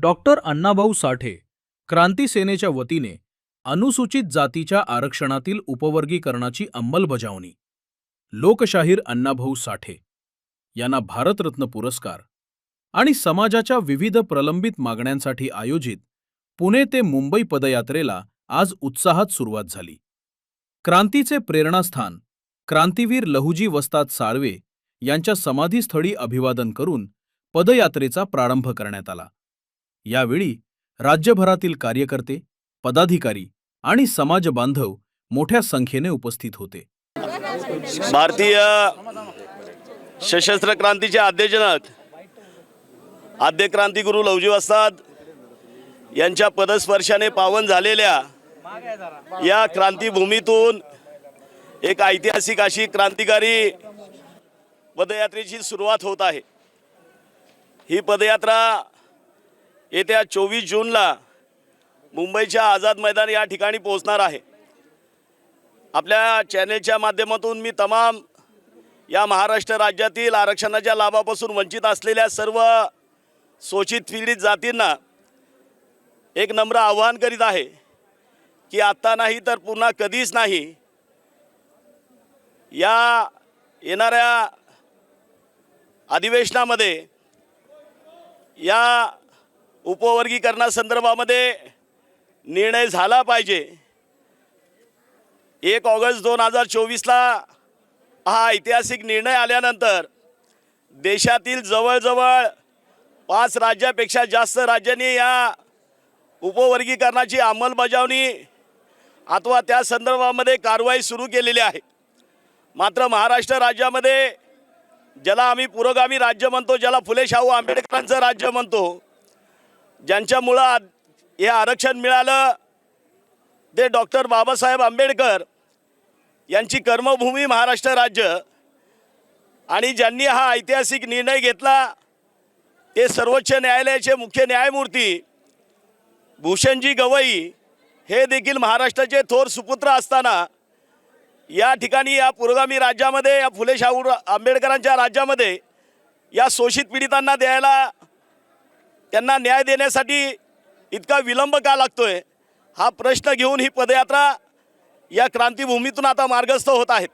Doctor Annabhau Sathe क्रांती सेनेच्या वतीने अनुसूचित जातीच्या आरक्षणातील उपवर्गीकरणाची अंमलबजावणी. लोकशाहीर अण्णाभाऊ साठे यांना भारतरत्न पुरस्कार आणि समाजाच्या विविध प्रलंबित मागण्यांसाठी आयोजित पुणे ते मुंबई पदयात्रेला आज उत्साहात सुरुवात झाली. क्रांतीचे प्रेरणास्थान क्रांतीवीर लहुजी वस्ताद साळवे यांच्या समाधीस्थळी अभिवादन करून पदयात्रेचा प्रारंभ करण्यात आला. यावेळी राज्यभरातील कार्यकर्ते, पदाधिकारी आणि समाज बांधव मोठ्या संख्येने उपस्थित होते. भारतीय सशस्त्र क्रांतीचे आद्यजनक आद्य क्रांतिगुरू लहुजी वस्ताद यांच्या पदस्पर्शाने पावन झालेल्या या क्रांतीभूमीतून एक ऐतिहासिक अशी क्रांतिकारी पदयात्रेची सुरुवात होत आहे. ही पदयात्रा येत्या 24 जूनला मुंबईच्या आझाद मैदान या ठिकाणी पोहोचणार आहे. आपल्या चॅनेलच्या माध्यमातून मी तमाम या महाराष्ट्र राज्यातील आरक्षणाच्या लाभापासून वंचित असलेल्या सर्व शोषित पीडित जातींना एक नम्र आवाहन करीत आहे की आत्ता नाही तर पुन्हा कधीच नाही, या येणाऱ्या अधिवेशनामध्ये या उपवर्गीकरणासंदर्भामध्ये निर्णय झाला पाहिजे. 1 ऑगस्ट 2024ला हा ऐतिहासिक निर्णय आल्यानंतर देशातील जवळजवळ 5 राज्यापेक्षा जास्त राज्यांनी या उपवर्गीकरणाची अंमलबजावणी अथवा त्या संदर्भामध्ये कारवाई सुरू केलेली आहे. मात्र महाराष्ट्र राज्यामध्ये, ज्याला आम्ही पुरोगामी राज्य म्हणतो, ज्याला फुले शाहू आंबेडकरांचं राज्य म्हणतो, ज्यांच्यामुळं हे आरक्षण मिळालं ते डॉक्टर बाबासाहेब आंबेडकर यांची कर्मभूमी महाराष्ट्र राज्य, आणि ज्यांनी हा ऐतिहासिक निर्णय घेतला ते सर्वोच्च न्यायालयाचे मुख्य न्यायमूर्ती भूषणजी गवई हे देखील महाराष्ट्राचे थोर सुपुत्र असताना या ठिकाणी या पुरोगामी राज्यामध्ये, या फुले शाहू आंबेडकरांच्या राज्यामध्ये या शोषित पीडितांना त्यांना न्याय देण्यासाठी इतका विलंब का लागतोय, हा प्रश्न घेऊन ही पदयात्रा या क्रांतीभूमीतून आता मार्गस्थ होत आहेत.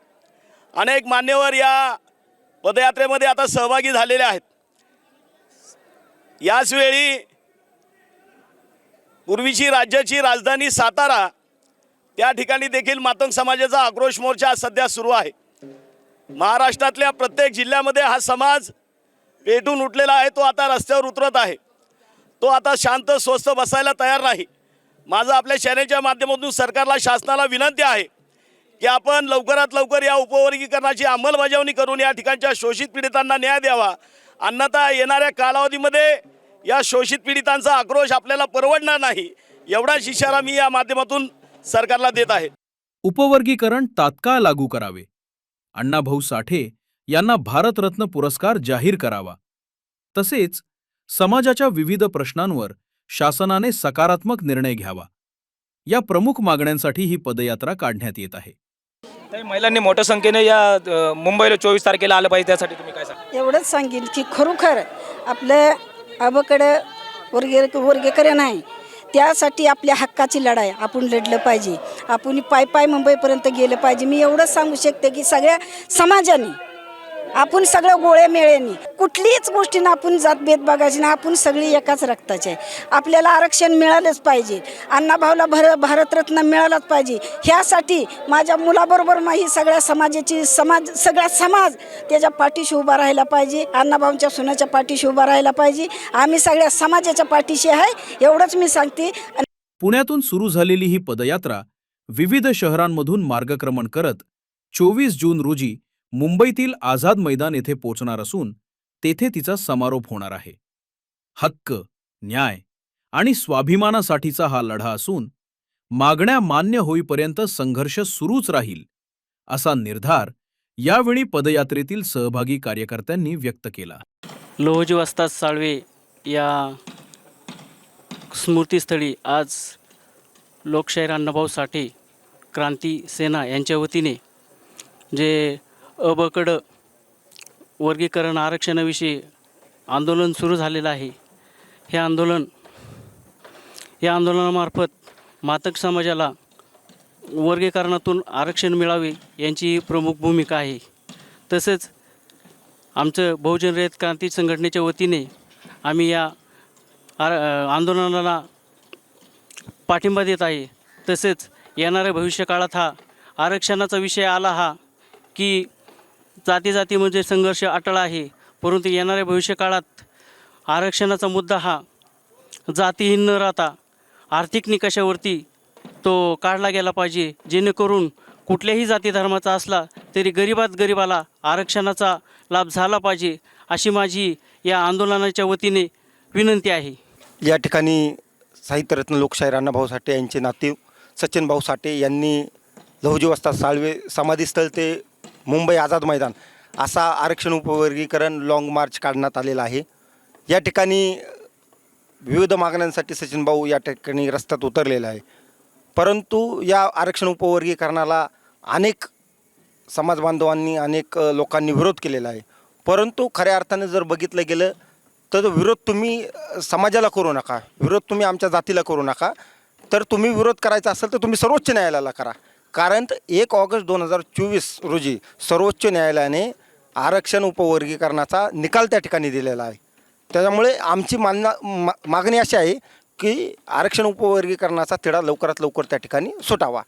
अनेक मान्यवर या पदयात्रेमध्ये आता सहभागी झालेले आहेत. याचवेळी पूर्वीची राज्याची राजधानी सातारा, त्या ठिकाणी देखील मातंग समाजाचा आक्रोश मोर्चा सध्या सुरू आहे. महाराष्ट्रातल्या प्रत्येक जिल्ह्यामध्ये हा समाज पेटून उठलेला आहे. तो आता रस्त्यावर उतरत आहे. तो आता शांत स्वस्थ बसायला तयार नाही. माझं आपल्या चॅनेलच्या माध्यमातून सरकारला, शासनाला विनंती आहे की आपण लवकरात लवकर या उपवर्गीकरणाची अंमलबजावणी करून या ठिकाणच्या शोषित पीडितांना न्याय द्यावा. अन्यथा येणाऱ्या कालावधीमध्ये या शोषित पीडितांचा आक्रोश आपल्याला परवडणार नाही, एवढाच इशारा मी या माध्यमातून सरकारला देत आहे. उपवर्गीकरण तात्काळ लागू करावे, अण्णाभाऊ साठे यांना भारतरत्न पुरस्कार जाहीर करावा, तसेच समाजाच्या विविध प्रश्नांवर शासनाने सकारात्मक निर्णय घ्यावा, या प्रमुख मागण्यांसाठी ही पदयात्रा काढण्यात येत आहे. महिलांनी मोठ्या संख्येने या मुंबईला 24 तारखेला आलं पाहिजे, त्यासाठी तुम्ही काय सांगा? एवढंच सांगेन की खरोखर आपल्या आबाकडे वर्गीकरण आहे, त्यासाठी आपल्या हक्काची लढाई आपण लढलं पाहिजे. आपण पाय मुंबईपर्यंत गेलं पाहिजे. मी एवढंच सांगू शकते की सगळ्या समाजाने आपण सगळं गोळे मिळेनी, कुठलीच गोष्टीनं आपण जातभेद बघायची ना, आपण सगळी एकाच रक्ताचे आहे. आपल्याला आरक्षण मिळालंच पाहिजे. अण्णाभाऊला भारतरत्न मिळालाच पाहिजे. ह्यासाठी माझ्या मुलाबरोबर ही सगळ्या समाजाची सगळा समाज त्याच्या पाठीशी उभा राहायला पाहिजे. अण्णाभाऊंच्या सुनाच्या पाठीशी उभा राहायला पाहिजे. आम्ही सगळ्या समाजाच्या पाठीशी आहे, एवढंच मी सांगते. पुण्यातून सुरू झालेली ही पदयात्रा विविध शहरांमधून मार्गक्रमण करत 24 जून रोजी मुंबईतील आझाद मैदान येथे पोहोचणार असून तेथे तिचा समारोप होणार आहे. हक्क, न्याय आणि स्वाभिमानासाठीचा हा लढा असून मागण्या मान्य होईपर्यंत संघर्ष सुरूच राहील, असा निर्धार यावेळी पदयात्रेतील सहभागी कार्यकर्त्यांनी व्यक्त केला. लहुजी वस्ताद साळवे या स्मृतीस्थळी आज लोकशाहीर अण्णाभाऊ साठे क्रांती सेना यांच्या वतीने जे अबकड वर्गीकरण आरक्षणाविषयी आंदोलन सुरू झालेलं आहे. हे आंदोलन या आंदोलनामार्फत मातक समाजाला वर्गीकरणातून आरक्षण मिळावे यांची प्रमुख भूमिका आहे. तसेच आमचं बहुजन रयत क्रांती संघटनेच्या वतीने आम्ही या आंदोलनाला पाठिंबा देत आहे. तसेच येणाऱ्या भविष्यकाळात हा आरक्षणाचा विषय आला हा की जातीमध्ये संघर्ष अटळ आहे, परंतु येणाऱ्या भविष्यकाळात आरक्षणाचा मुद्दा हा जातीहीन न राहता आर्थिक निकषावरती तो काढला गेला पाहिजे, जेणेकरून कुठल्याही जाती धर्माचा असला तरी गरीबात गरीबाला आरक्षणाचा लाभ झाला पाहिजे, अशी माझी या आंदोलनाच्या वतीने विनंती आहे. या ठिकाणी साहित्यरत्न लोकशाहीर अण्णाभाऊ साठे यांचे नातीव सचिनभाऊ साठे यांनी लहुजी वस्ताद साळवे समाधीस्थळ ते मुंबई आझाद मैदान असा आरक्षण उपवर्गीकरण लाँग मार्च काढण्यात आलेला आहे. या ठिकाणी विविध मागण्यांसाठी सचिनभाऊ या ठिकाणी रस्त्यात उतरलेला आहे. परंतु या आरक्षण उपवर्गीकरणाला अनेक समाजबांधवांनी अनेक लोकांनी विरोध केलेला आहे. परंतु खऱ्या अर्थाने जर बघितलं गेलं तर विरोध तुम्ही समाजाला करू नका, विरोध तुम्ही आमच्या जातीला करू नका. तर तुम्ही विरोध करायचा असेल तर तुम्ही सर्वोच्च न्यायालयाला करा. कारण 1 ऑगस्ट 2024 रोजी सर्वोच्च न्यायालयाने आरक्षण उपवर्गीकरणाचा निकाल त्या ठिकाणी दिलेला आहे. त्याच्यामुळे आमची मागणी अशी आहे की आरक्षण उपवर्गीकरणाचा तिढा लवकरात लवकर त्या ठिकाणी सुटावा.